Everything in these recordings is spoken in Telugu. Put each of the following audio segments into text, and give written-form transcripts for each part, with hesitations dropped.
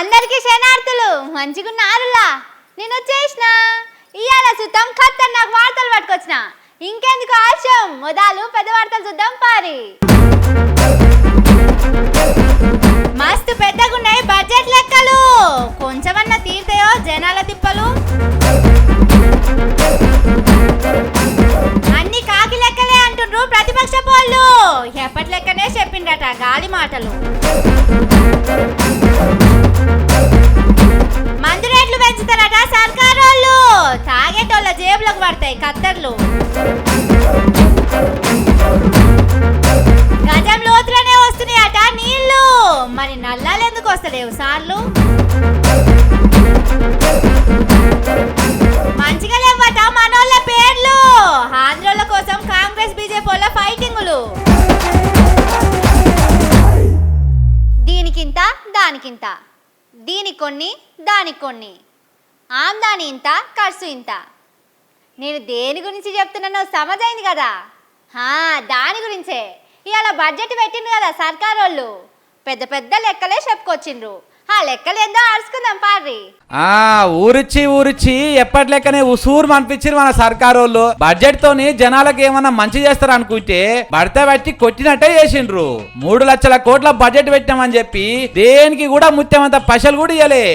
అందరికీ శనార్థులు మంచిగున్నారులా. నేను వచ్చేసిన ఇయాల సుతం ఖతర్నాక్ వార్తలు పట్టుకొచ్చిన. ఇంకెందుకు ఆలస్యం, మొదలు పెద్ద వార్తలు చూద్దాం పారి. మస్తు పెద్దగున్నాయి బడ్జెట్ లెక్కలు, కొంచెమన్నా తీర్తాయో జనాల తిప్పలు. అన్ని కాకి లెక్కలే అంటుండ్రు ప్రతిపక్ష పోళ్ళు. ఎప్పటి లెక్కనే చెప్పిండ్రట గాలి మాటలు. మందు రేట్లు పెంచుతారట సర్కారోళ్ళు, తాగేటోళ్ళ జేబులకు పడతాయి కత్తర్లు. గజం లోతులోనే వస్తున్నాయట నీళ్లు, మరి నల్లాలు ఎందుకు వస్తలేవు సార్లు? మంచిగా లేవట మనోళ్ళ పేర్లు, ఆంధ్రోళ్ళ కోసం కాంగ్రెస్ బీజేపీ వాళ్ళ ఫైటింగులు. దీనికింత దానికింత, దీని కొన్ని దానికి కొన్ని, ఆమ్దాని ఇంత ఖర్చు ఇంత. నేను దేని గురించి చెప్తున్నానో సమజైంది కదా? దాని గురించే ఇవాళ బడ్జెట్ పెట్టిండు కదా సర్కారోళ్ళు. పెద్ద పెద్ద లెక్కలే చెప్పుకొచ్చిండ్రు. ఆ లెక్కలు ఏందో అరుచుకుందాం పారి. ఊరిచ్చి ఎప్పటి లెక్కనే ఉసూరు అనిపించారు మన సర్కారోళ్ళు. బడ్జెట్ తోని జనాలకు ఏమన్నా మంచి చేస్తారు అనుకుంటే బడితే బట్టి కొట్టినట్టే చేసిండ్రు. 3 లక్షల కోట్ల బడ్జెట్ పెట్టామని చెప్పి దేనికి కూడా ముత్యమంత పైసలు కూడా ఇయ్యలే.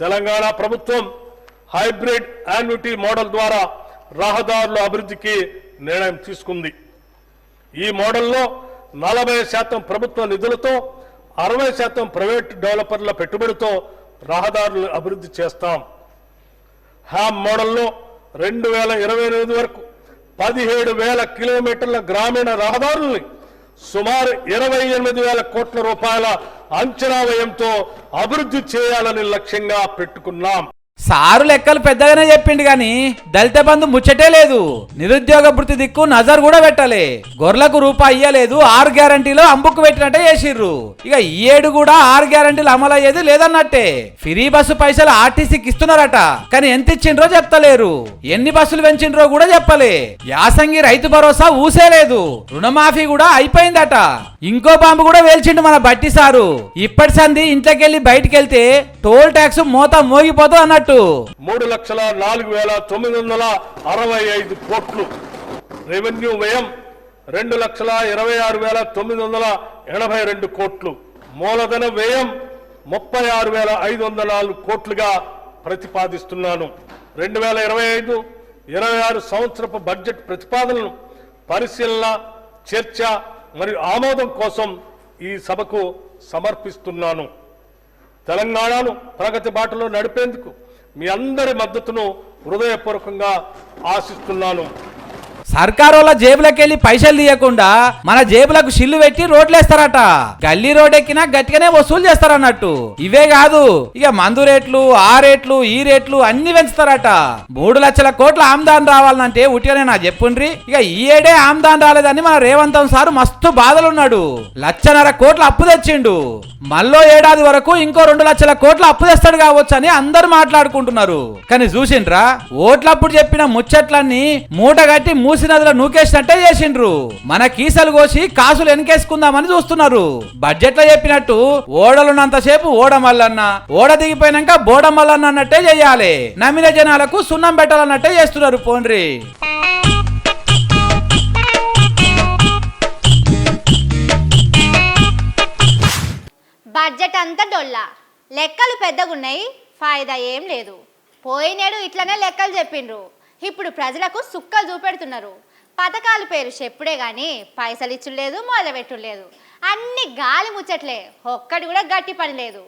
తెలంగాణ ప్రభుత్వం హైబ్రిడ్ యాన్యుటీ మోడల్ ద్వారా రహదారుల అభివృద్ధికి నిర్ణయం తీసుకుంది. ఈ మోడల్లో 40% ప్రభుత్వ నిధులతో 60% ప్రైవేట్ డెవలపర్ల పెట్టుబడితో రహదారులు అభివృద్ధి చేస్తాం. హ్యామ్ మోడల్లో 2028 వరకు 17,000 కిలోమీటర్ల గ్రామీణ రహదారుల్ని సుమారు 28,000 కోట్ల రూపాయల అంచనా వ్యయంతో అభివృద్ధి చేయాలని లక్ష్యంగా పెట్టుకున్నాం. సారు లెక్కలు పెద్దగానే చెప్పిండు గాని దళిత బంధు ముచ్చటే లేదు. నిరుద్యోగ భృతి దిక్కు నజర్ కూడా పెట్టలే. గొర్రెలకు రూపాయి ఇయ్యలేదు. 6 గ్యారంటీలో అంబుకు పెట్టినట్టే చేసిర్రు. ఇక ఈ ఏడు కూడా 6 గ్యారంటీలు అమలయ్యేది లేదన్నట్టే. ఫ్రీ బస్సు పైసలు ఆర్టీసీకి ఇస్తున్నారట, కానీ ఎంత ఇచ్చిండ్రో చెప్తలేరు. ఎన్ని బస్సులు పెంచిండ్రో కూడా చెప్పలే. యాసంగి రైతు భరోసా ఊసేలేదు. రుణమాఫీ కూడా అయిపోయిందట. ఇంకో బాంబు కూడా వేల్చిండు మన బట్టి సారు. ఇప్పటి సంది ఇంట్లోకెళ్ళి బయటికి వెళ్తే టోల్ ట్యాక్స్ మోత మోగిపోతుంది అన్నట్టు. 3,04,965 కోట్లు. రెవెన్యూ వ్యయం 2,26,982 కోట్లు. మూలధన వ్యయం 36,504 కోట్లుగా ప్రతిపాదిస్తున్నాను. 2025-26 సంవత్సరపు బడ్జెట్ ప్రతిపాదనను పరిశీలన, చర్చ మరియు ఆమోదం కోసం ఈ సభకు సమర్పిస్తున్నాను. తెలంగాణను ప్రగతి బాటలో నడిపేందుకు మీ అందరి మద్దతును హృదయపూర్వకంగా ఆశిస్తున్నాను. సర్కారోళ్ళ జేబులకెళ్ళి పైసలు తీయకుండా మన జేబులకు షిల్లు పెట్టి రోడ్లేస్తారట. గల్లీ రోడ్ ఎక్కినా గట్టిగానే వసూలు చేస్తారన్నట్టు. ఇవే కాదు, ఇక మందు రేట్లు, ఆ రేట్లు, ఈ రేట్లు అన్ని పెంచుతారట. 3 లక్షల కోట్ల ఆమ్దాన్ రావాలంటే ఉట్టిగానే నా చెప్పుండ్రి. ఇక ఈ ఏడే ఆమ్దాన్ రాలేదని మన రేవంత్ సార్ మస్తు బాధలున్నాడు. 1,50,000 కోట్ల అప్పు తెచ్చిండు. మళ్ళో ఏడాది వరకు ఇంకో 2 లక్షల కోట్ల అప్పు తెస్తాడు కావచ్చు అని అందరు మాట్లాడుకుంటున్నారు. కానీ చూసిండ్రా, ఓట్లప్పుడు చెప్పిన ముచ్చట్లన్నీ మూట గట్టి నదిలో నూకేసినట్టే చేసిండ్రు. మన కీసలు కోసి కాసులు వెనకేసుకుందామని చూస్తున్నారు. బడ్జెట్ లో చెప్పినట్టు ఓడలున్నంతసేపు ఓడమల్లన్న, ఓడ దిగిపోయినాక బోడమల్లన్న అన్నట్టే చెయ్యాలి. నమ్మిన జనాలకు సున్నం పెట్టాలన్నట్టే చేస్తున్నారు. పోన్రి బడ్జెట్ అంతా డొల్లా, లెక్కలు పెద్దగున్నాయి, ఫాయిదా ఏం లేదు. పోయినేడు ఇట్లనే లెక్కలు చెప్పిండ్రు. ఇప్పుడు ప్రజలకు సుక్కలు చూపెడుతున్నారు. పథకాల పేరు చెప్పుడే గాని పైసలు ఇచ్చులేదు, మొదలుపెట్టులేదు. అన్ని గాలి ముచ్చట్లే, ఒక్కటి కూడా గట్టి పని లేదు.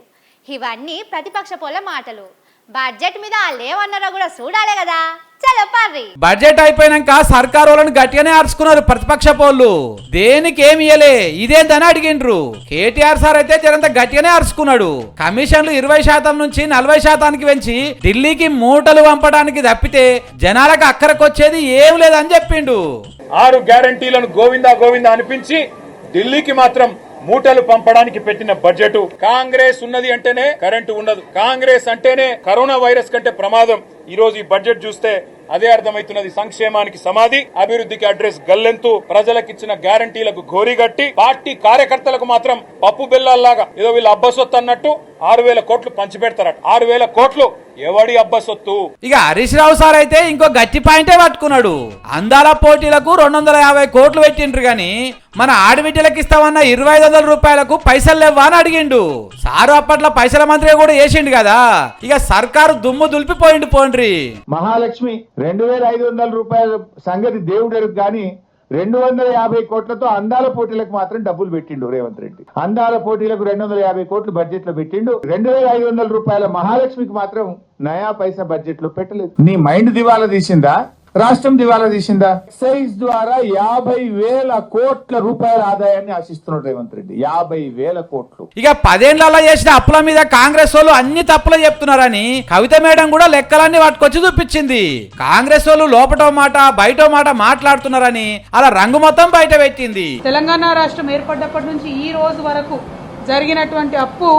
ఇవన్నీ ప్రతిపక్ష పోల మాటలు. బడ్జెట్ మీద వాళ్ళు ఏమన్నారో కూడా చూడాలి కదా. చలో పారి. బడ్జెట్ అయిపోయినాక సర్కారోళ్ళని గట్టిగానే అరుచుకున్నారు ప్రతిపక్ష పోళ్ళు. దేనికి ఏమి ఇయ్యలే, ఇదేందని అడిగిండ్రు. కేటీఆర్ సార్ అయితే జరంత గట్టిగానే అరుచుకున్నాడు. కమిషన్లు 20% నుంచి 40% పెంచి ఢిల్లీకి మూటలు పంపడానికి తప్పితే జనాలకు అక్కరకొచ్చేది ఏం లేదని చెప్పిండు. 6 గ్యారంటీలను గోవిందా గోవిందా అనిపించి ఢిల్లీకి మాత్రం మూటలు పంపడానికి పెట్టిన బడ్జెట్. కాంగ్రెస్ ఉన్నది అంటేనే కరెంటు ఉండదు, కాంగ్రెస్ అంటేనే కరోనా వైరస్ కంటే ప్రమాదం. ఈ రోజు ఈ బడ్జెట్ చూస్తే అదే అర్థమైతున్నది. సంక్షేమానికి సమాధి, అభివృద్ధికి అడ్రస్ గల్లెంతు, ప్రజలకు ఇచ్చిన గ్యారంటీలకు గోరిగట్టి, పార్టీ కార్యకర్తలకు మాత్రం పప్పు బెల్లాల్లాగా ఏదో వీళ్ళు అబ్బసొత్తు అన్నట్టు 6,000 కోట్లు పంచిపెడతారట. 6,000 కోట్లు ఎవడి అబ్బసొత్తు? ఇక హరీష్ రావు సార్ అయితే ఇంకో గట్టి పాయింటే పట్టుకున్నాడు. అందాల పోటీలకు 250 కోట్లు పెట్టిండ్రు గాని మన ఆడబిడ్డలకు ఇస్తామన్న 2,500 రూపాయలకు పైసలు లేవా అని అడిగిండు. సారు అప్పట్లో పైసల మంత్రి కూడా చేసిండు కదా. ఇక సర్కారు దుమ్ము దులిపిపోయిండు పోండ్రి. మహాలక్ష్మి 2,500 రూపాయల సంగతి దేవుడెరుగు గాని 250 కోట్లతో అందాల పోటీలకు మాత్రం డబ్బులు పెట్టిండు రేవంత్ రెడ్డి. అందాల పోటీలకు 250 కోట్లు బడ్జెట్ లో పెట్టిండు. 2,500 రూపాయల మహాలక్ష్మికి మాత్రం నయా పైసా బడ్జెట్ లో పెట్టలేదు. నీ మైండ్ దివాలా తీసిందా, రాష్ట్రం దివాలా తీసిందా? ఎక్సైజ్ ద్వారా 50,000 కోట్ల రూపాయల ఆదాయాన్ని ఆశిస్తున్నాడు రేవంత్ రెడ్డి. 50,000 కోట్లు. ఇక 10 ఏళ్లలో చేసిన అప్పుల మీద కాంగ్రెస్ వాళ్ళు అన్ని తప్పులు చెప్తున్నారని కవిత మేడం కూడా లెక్కలన్నీ పట్టుకొచ్చి చూపించింది. కాంగ్రెస్ వాళ్ళు లోపటో మాట బయటో మాట మాట్లాడుతున్నారని అలా రంగు మొత్తం బయట పెట్టింది. తెలంగాణ రాష్ట్రం ఏర్పడ్డప్పటి నుంచి ఈ రోజు వరకు జరిగినటువంటి అప్పు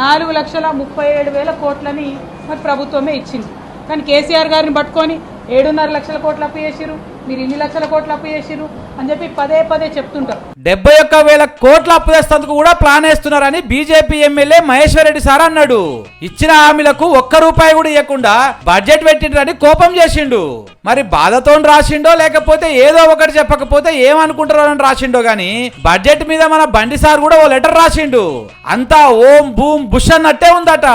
4,37,000 కోట్లని మరి ప్రభుత్వమే ఇచ్చింది. కానీ కేసీఆర్ గారిని పట్టుకొని 7.5 లక్షల కోట్లు అప్పు చేసిరు, మీరు ఇన్ని లక్షల కోట్లు అప్పు చేసిరు అని చెప్పి పదే చెప్తుంటారు. 71,000 కోట్ల అప్పు చేసేందుకు కూడా ప్లాన్ వేస్తున్నారని BJP MLA Maheshwar Reddy sir అన్నాడు. ఇచ్చిన హామీలకు ₹1 కూడా ఇవ్వకుండా బడ్జెట్ పెట్టిండ్రని కోపం చేసిండు. మరి బాధతో రాసిండో లేకపోతే ఏదో ఒకటి చెప్పకపోతే ఏమనుకుంటారో అని రాసిండో గాని బడ్జెట్ మీద మన బండి సార్ కూడా ఓ లెటర్ రాసిండు. అంతా ఓం బూమ్ బుష్ అన్నట్టే ఉందట.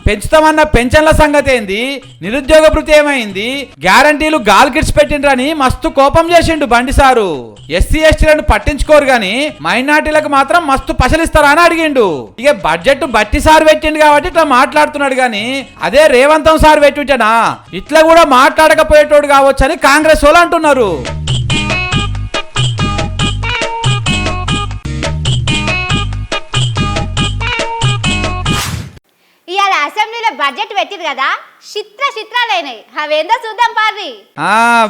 పెంచుతామన్న పెన్షన్ల సంగతి ఏంది, నిరుద్యోగ భృతి ఏమైంది, గ్యారంటీలు గాల్కిట్స్ పెట్టిండ్రని మస్తు కోపం చేసిండు బండి సారు. ఎస్సీ ఎస్టీలను పట్టించుకోరు గాని మైనార్టీలకు మాత్రం మస్తు పసలిస్తారా అని అడిగిండు. ఇక బడ్జెట్ బట్టి సార్ పెట్టిండు కాబట్టి ఇట్లా మాట్లాడుతున్నాడు గాని అదే రేవంతం సార్ పెట్టింటనా ఇట్లా కూడా మాట్లాడకపోయేటోడు కావచ్చని కాంగ్రెస్ వాళ్ళు అంటున్నారు. ఇవాళ అసెంబ్లీలో బడ్జెట్ పెట్టిరు కదా, చిత్రాలైనాయి. అవేందో చూద్దాం పారి.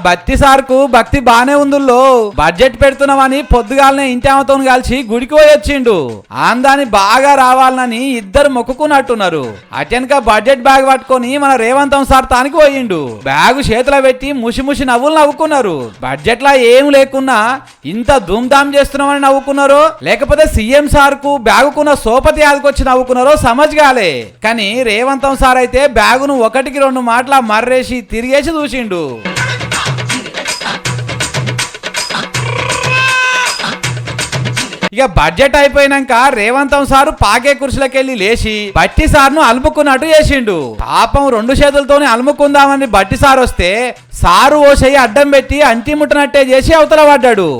బత్తి సార్కు భక్తి బానే ఉందుల్లో. బడ్జెట్ పెడుతున్నామని పొద్దుగాలనే ఇంటామతో కలిసి గుడికి పోయి వచ్చిండు. ఆందాని బాగా రావాలని ఇద్దరు మొక్కుకున్నట్టున్నారు. అటెనక బడ్జెట్ బ్యాగ్ పట్టుకొని మన రేవంతం సార్ తానికి పోయిండు. బ్యాగు చేతిలో పెట్టి ముసి నవ్వులు నవ్వుకున్నారు. బడ్జెట్ లా ఏం లేకున్నా ఇంత ధూమ్ధామ్ చేస్తున్నామని నవ్వుకున్నారో లేకపోతే సీఎం సార్ కు బ్యాగుకున్న సోపతి యాదకొచ్చి నవ్వుకున్నారో సమజ్గాలే. కానీ రేవంతం సార్ అయితే బ్యాగును 1-2 మాటల మర్రేసి తిరిగేసి చూసిండు. ఇక బడ్జెట్ అయిపోయినాక రేవంతం సారు పాకే కుర్చీలకెళ్ళి లేచి బట్టి సార్ను అలుముకున్నట్టు చేసిండు. పాపం 2 చేతులతోనే అలుముకుందామని బట్టి సార్ వస్తే సారు ఓ చెయ్యి అడ్డం పెట్టి అంటిముట్టనట్టే చేసి అవతల పడ్డాడు.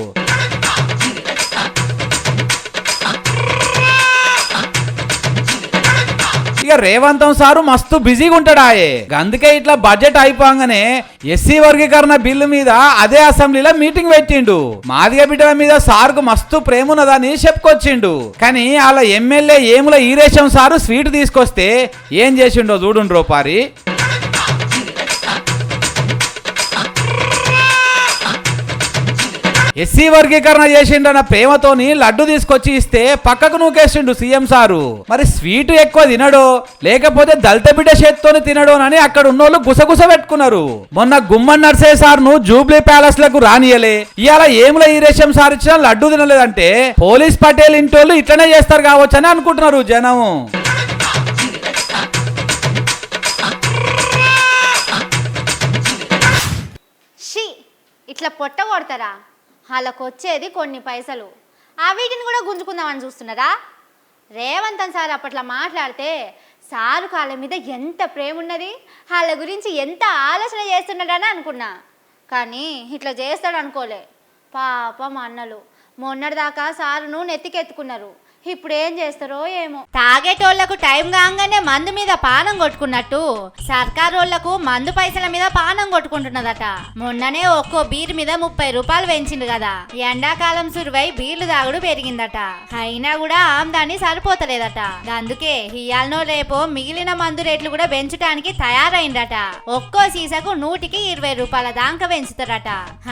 ఇక రేవంతం సారు మస్తు బిజీగా ఉంటాడాయే. అందుకే ఇట్లా బడ్జెట్ అయిపోగానే ఎస్సీ వర్గీకరణ బిల్లు మీద అదే అసెంబ్లీలో మీటింగ్ పెట్టిండు. మాదిగ బిడ్డల మీద సార్కు మస్తు ప్రేమ ఉన్నదని చెప్పుకొచ్చిండు. కానీ అలా ఎమ్మెల్యే ఏముల ఈరేశం సారు స్వీట్ తీసుకొస్తే ఏం చేసిండో చూడుండ్రో పారి. ఎస్సీ వర్గీకరణ చేసిండన్న ప్రేమతోని లడ్డు తీసుకొచ్చి ఇస్తే పక్కకు నూకేసిండు సీఎం సారు. మరి స్వీట్ ఎక్కువ తినడో లేకపోతే దళిత బిడ్డ చేతితోని తినడోనని అక్కడ ఉన్నోళ్ళు గుసగుస పెట్టుకున్నారు. మొన్న గుమ్మన్ నర్సే సార్ను జూబ్లీ ప్యాలెస్ లకు రానియలే, ఇవాళ ఏముల ఈరేశం సార్ ఇచ్చిన లడ్డు తినలేదంటే పోలీస్ పటేల్ ఇంటోళ్ళు ఇట్లనే చేస్తారు కావచ్చు అని అనుకుంటున్నారు జనం. ఇట్లా పొట్ట కొడతారా? వాళ్ళకు వచ్చేది కొన్ని పైసలు, వీటిని కూడా గుంజుకుందామని చూస్తున్నారా? రేవంతన్ సార్ అప్పట్లో మాట్లాడితే సారు కాళ్ళ మీద ఎంత ప్రేమ ఉన్నది, వాళ్ళ గురించి ఎంత ఆలోచన చేస్తున్నాడని అనుకున్నా. కానీ ఇట్లా చేస్తాడు అనుకోలే. పాపం అన్నలు మొన్నటిదాకా సారును నెత్తికెత్తుకున్నారు. ఇప్పుడు ఏం చేస్తారో ఏమో. తాగేటోళ్లకు టైం కాగానే మందు మీద పానం కొట్టుకున్నట్టు సర్కారోళ్లకు మందు పైసల మీద పానం కొట్టుకుంటున్నదట. మొన్ననే ఒక్కో బీర్ మీద 30 రూపాయలు పెంచిండు కదా. ఎండాకాలం సురువై బీర్లు తాగుడు పెరిగిందట. అయినా కూడా ఆమ్దాని సరిపోతలేదట. అందుకే ఇయాలనో రేపో మిగిలిన మందు రేట్లు కూడా పెంచడానికి తయారైందట. ఒక్కో సీసాకు 100కి 20 రూపాయల దాకా పెంచుతారట.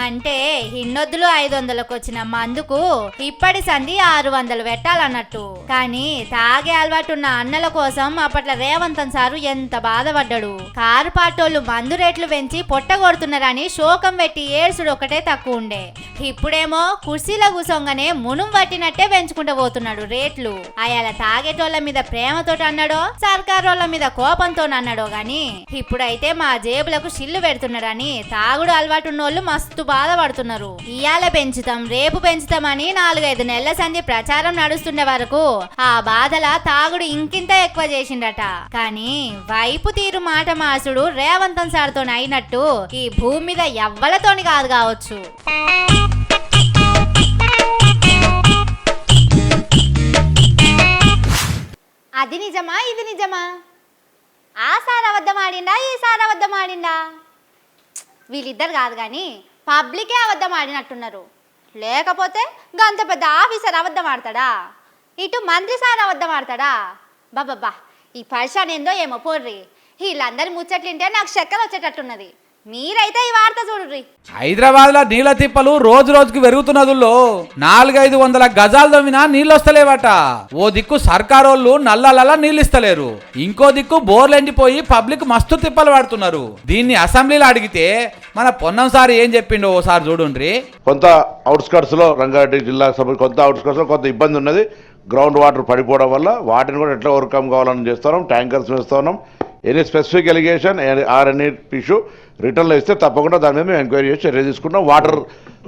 అంటే ఇన్నొద్దులు 500లకు వచ్చిన మందుకు ఇప్పటి సంది 600 పెట్టాలన్నట్టు. అన్నట్టు. కానీ తాగే అలవాటున్న అన్నల కోసం అప్పట్లో రేవంతన్ సారు ఎంత బాధపడ్డాడు. కారు పాటోళ్ళు మందు రేట్లు పెంచి పొట్టగొడుతున్నారని శోకం పెట్టి ఏడ్సుడు ఒకటే తక్కువ ఉండే. ఇప్పుడేమో కుర్చీలో కూసోంగానే మునుం పట్టినట్టే పెంచుకుంటూ పోతున్నాడు రేట్లు. అయాల తాగేటోళ్ళ మీద ప్రేమతో అన్నాడో సర్కారోళ్ళ మీద కోపంతో అన్నాడో గాని ఇప్పుడైతే మా జేబులకు షిల్లు పెడుతున్నాడని తాగుడు అలవాటున్నోళ్ళు మస్తు బాధపడుతున్నారు. ఇయాల పెంచుతాం రేపు పెంచుతామని 4-5 నెలల సంధి ప్రచారం నడుస్తుండే వరకు ఆ బాధల తాగుడు ఇంకింత ఎక్కువ చేసిండట. కానీ వైపు తీరు మాట మాసుడు రేవంతన్ సార్తో అయినట్టు ఈ భూమి మీద ఎవ్వలతోని కాదు కావచ్చు. అది నిజమా ఇది నిజమా? ఆ సార్ అబద్ధం ఆడిండా ఈ సార్ అబద్ధం ఆడిండా? వీళ్ళిద్దరు కాదు కానీ పబ్లికే అబద్ధం ఆడినట్టున్నారు. లేకపోతే గంత పెద్ద ఆఫీసర్ అబద్ధం ఆడతాడా? ఇటు మంత్రి సార్ అబద్ధం ఆడతాడా? బాబా ఈ పరిశాన్ ఏందో ఏమో పోర్రి. వీళ్ళందరి ముచ్చట్లింటే నాకు చక్కెర వచ్చేటట్టున్నది. మీరైతే ఈ వార్త చూడుర్రి. హైదరాబాద్ లో నీళ్ల తిప్పలు రోజు రోజుకి పెరుగుతున్నదుల్లో 400-500 గజాలు తవ్వినా నీళ్ళు వస్తలేవట. ఓ దిక్కు సర్కారోళ్ళు నల్లలలా నీళ్ళు ఇస్తలేరు, ఇంకో దిక్కు బోర్లు ఎండిపోయి పబ్లిక్ మస్తు తిప్పలు పడుతున్నారు. దీన్ని అసెంబ్లీలో అడిగితే మన పొన్నం సార్ ఏం చెప్పిండో ఓసారి చూడుండ్రి. కొంత అవుట్స్కట్స్ లో రంగారెడ్డి జిల్లాకు సంబంధించి కొంత అవుట్స్కట్స్ లో కొంత ఇబ్బంది ఉన్నది. గ్రౌండ్ వాటర్ పడిపోవడం వల్ల వాటిని కూడా ఎట్లా ఓవర్కమ్ కావాలని చేస్తున్నాం. ట్యాంకర్స్ వేస్తున్నాం. Any specific allegation or any issue రిటర్న్లో ఇస్తే తప్పకుండా దాని మీద మేము ఎంక్వైరీ చేసి చర్య తీసుకుంటాం. వాటర్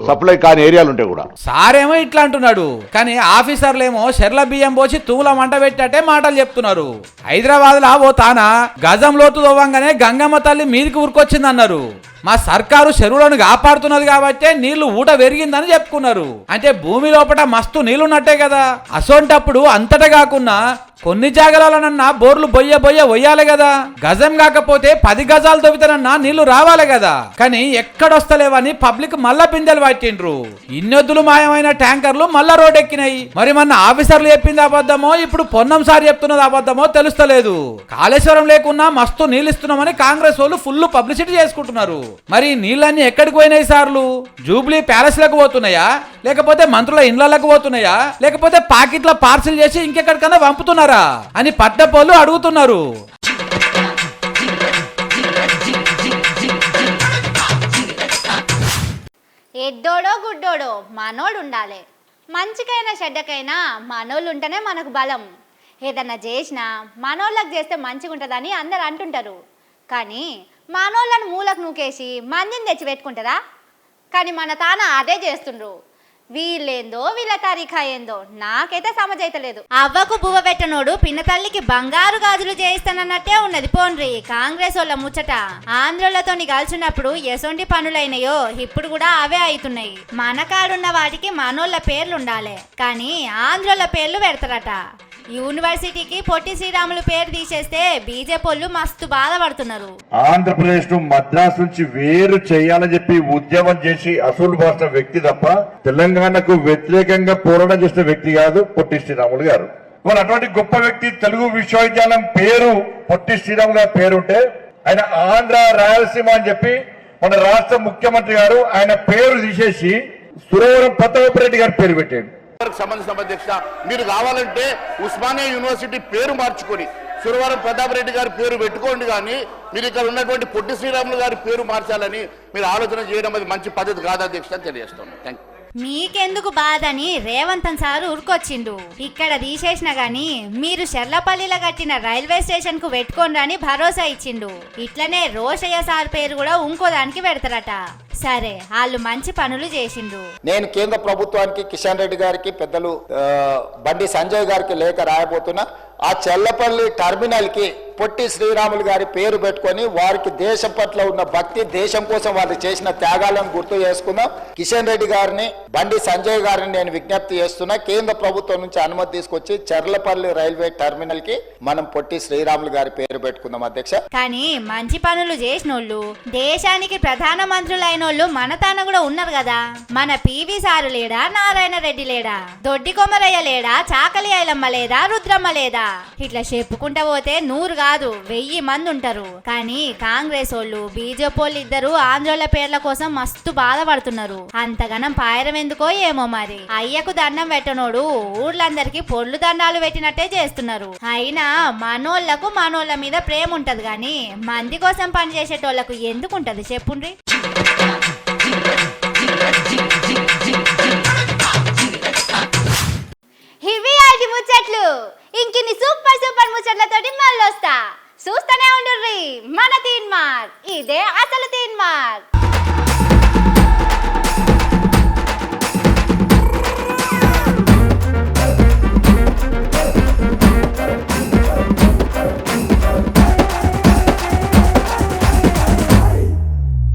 సప్లై కాని ఏరియాలు ఉంటాయి కూడా. సారేమో ఇట్లా అంటున్నాడు, కానీ ఆఫీసర్లేమో షెర్ల బియ్యం పోసి తూముల మంట పెట్టే మాటలు చెప్తున్నారు. హైదరాబాద్ లో ఓ తానా గజం లోతు తవ్వంగానే గంగమ్మ తల్లి మీదికి ఉరికొచ్చిందన్నారు. మా సర్కారు చెరువులను కాపాడుతున్నది కాబట్టి నీళ్లు ఊట పెరిగిందని చెప్పుకున్నారు. అంటే భూమి లోపల మస్తు నీళ్లున్నట్టే కదా. అసోంటప్పుడు అంతటా కాకున్నా కొన్ని జాగాలనన్నా బోర్లు బొయ్యాలి కదా. గజం కాకపోతే 10 గజాలు తవ్వితేనన్నా నీళ్లు రావాలి కదా. కానీ ఎక్కడొస్తలేవని పబ్లిక్ మళ్ళా పిందెలు పట్టిండ్రు. ఇన్నొద్దులు మాయమైన ట్యాంకర్లు మళ్ళా రోడ్డెక్కినాయి. మరి మన ఆఫీసర్లు చెప్పింది అబద్ధమో ఇప్పుడు పొన్నం సార్ చెప్తున్నది అబద్ధమో తెలుస్తలేదు. కాళేశ్వరం లేకున్నా మస్తు నీళ్ళు ఇస్తున్నామని కాంగ్రెస్ వాళ్ళు ఫుల్ పబ్లిసిటీ చేసుకుంటున్నారు. మరి నీళ్ళన్నీ ఎక్కడికి పోయినాయి సార్లు? జూబ్లీ ప్యాలెస్ లకు పోతున్నాయా, లేకపోతే మంత్రుల ఇండ్లకు పోతున్నాయా, లేకపోతే పాకెట్ల పార్సిల్ చేసి ఇంకెక్కడికన్నా పంపుతున్నారా అని పట్టపోళ్ళు అడుగుతున్నారు. ఎడ్డోడో గుడ్డోడో మనోడు ఉండాలి. మంచికైనా చెడ్డకైనా మనోళ్ళు ఉంటేనే మనకు బలం. ఏదన్నా చేసినా మనోళ్ళకి చేస్తే మంచిగా ఉంటుందని అందరు అంటుంటారు. కానీ మనోళ్ళను మూలకు నూకేసి మందిని తెచ్చి పెట్టుకుంటారా? కానీ మన తాన అదే చేస్తుండ్రు. వీళ్ళేందో వీళ్ళ తారీఖా ఏందో నాకైతే సమజైతలేదు. అవ్వకు బువ్వ పెట్టనోడు పిన్న తల్లికి బంగారు గాజులు చేయిస్తానన్నట్టే ఉన్నది. పోన్రి కాంగ్రెస్ వాళ్ళ ముచ్చట. ఆంధ్రులతోని కలిసినప్పుడు ఎసొంటి పనులైనాయో ఇప్పుడు కూడా అవే అవుతున్నాయి. మన కాడున్న వాటికి మనోళ్ళ పేర్లు ఉండాలి, కానీ ఆంధ్రుల పేర్లు పెడతారట. యూనివర్సిటీకి పొట్టి శ్రీరాములు పేరు తీసేస్తే బీజేపీ వాళ్ళు మస్తు బాధపడుతున్నారు. ఆంధ్రప్రదేశ్ ను మద్రాసు నుంచి వేరు చేయాలని చెప్పి ఉద్యమం చేసి అసలు బాసిన వ్యక్తి తప్ప తెలంగాణకు వ్యతిరేకంగా పోరాటం చేసిన వ్యక్తి కాదు పొట్టి శ్రీరాములు గారు. మరి అటువంటి గొప్ప వ్యక్తి తెలుగు విశ్వవిద్యాలయం పేరు పొట్టి శ్రీరాములు గారి పేరుంటే ఆయన ఆంధ్ర రాయలసీమ అని చెప్పి మన రాష్ట్ర ముఖ్యమంత్రి గారు ఆయన పేరు తీసేసి సురవరం ప్రతాపరెడ్డి గారి పేరు పెట్టాడు. సంబంధించిన అధ్యక్ష, మీరు కావాలంటే ఉస్మానియా యూనివర్సిటీ పేరు మార్చుకొని సురవరం ప్రతాప్ రెడ్డి గారి పేరు పెట్టుకోండి. కానీ మీరు ఇక్కడ ఉన్నటువంటి పొట్టి శ్రీరాములు గారి పేరు మార్చాలని మీరు ఆలోచన చేయడం అది మంచి పద్ధతి కాదు అధ్యక్ష అని తెలియజేస్తున్నాను. Thank you. మీకెందుకు బాధని రేవంతన్ సార్ ఉరుకొచ్చిండు. ఇక్కడ తీసేసిన గాని మీరు షెర్లపల్లిలో కట్టిన రైల్వే స్టేషన్ కు పెట్టుకోండి అని భరోసా ఇచ్చిండు. ఇట్లనే రోషయ్య సార్ పేరు కూడా ఇంకో దానికి పెడతారట. సరే వాళ్ళు మంచి పనులు చేసిండు. నేను కేంద్ర ప్రభుత్వానికి కిషన్ రెడ్డి గారికి పెద్దలు బండి సంజయ్ గారికి లేఖ రాయబోతున్నా. ఆ చెల్లపల్లి టర్మినల్ కి పొట్టి శ్రీరాములు గారి పేరు పెట్టుకొని వారికి దేశం పట్ల ఉన్న భక్తి, దేశం కోసం వాళ్ళు చేసిన త్యాగాలను గుర్తు చేసుకుందాం. కిషన్ రెడ్డి గారిని బండి సంజయ్ గారిని నేను విజ్ఞప్తి చేస్తున్నా, కేంద్ర ప్రభుత్వం నుంచి అనుమతి తీసుకొచ్చి చెర్లపల్లి రైల్వే టర్మినల్ కి మనం పొట్టి శ్రీరాములు గారి పేరు పెట్టుకుందాం అధ్యక్ష. కానీ మంచి పనులు చేసినోళ్ళు, దేశానికి ప్రధాన మంత్రులైనోళ్ళు మన తాన కూడా ఉన్నారు కదా. మన పివి సారు లేడా, నారాయణ రెడ్డి లేడా, దొడ్డి కొమరయ్య లేడా, చాకలి ఐలమ్మ లేదా, రుద్రమ్మ లేదా, ఇట్లా చెప్పుకుంటా పోతే 100 కాదు 1000 మంది ఉంటారు. కానీ కాంగ్రెస్ వాళ్ళు బీజేపీ వాళ్ళు ఇద్దరు ఆంధ్రోల పేర్ల కోసం మస్తు బాధపడుతున్నారు. అంతగానం పాయరం ఎందుకో ఏమో మరి. అయ్యకు దండం పెట్టనోడు ఊర్లందరికి పొర్లు దండాలు పెట్టినట్టే చేస్తున్నారు. అయినా మనోళ్ళ మీద ప్రేమ ఉంటది గాని మంది కోసం పని చేసేటోళ్లకు ఎందుకుంటది చెప్పుండ్రి. ఇవి ఆటి ముచ్చట్లు. ఇంకిన్ని సూపర్ ముచ్చట్లతోటి మళ్ళీ వస్తా. చూస్తూనే ఉండుర్రి మన తీన్మార్. ఇదే అసలు తీన్మార్.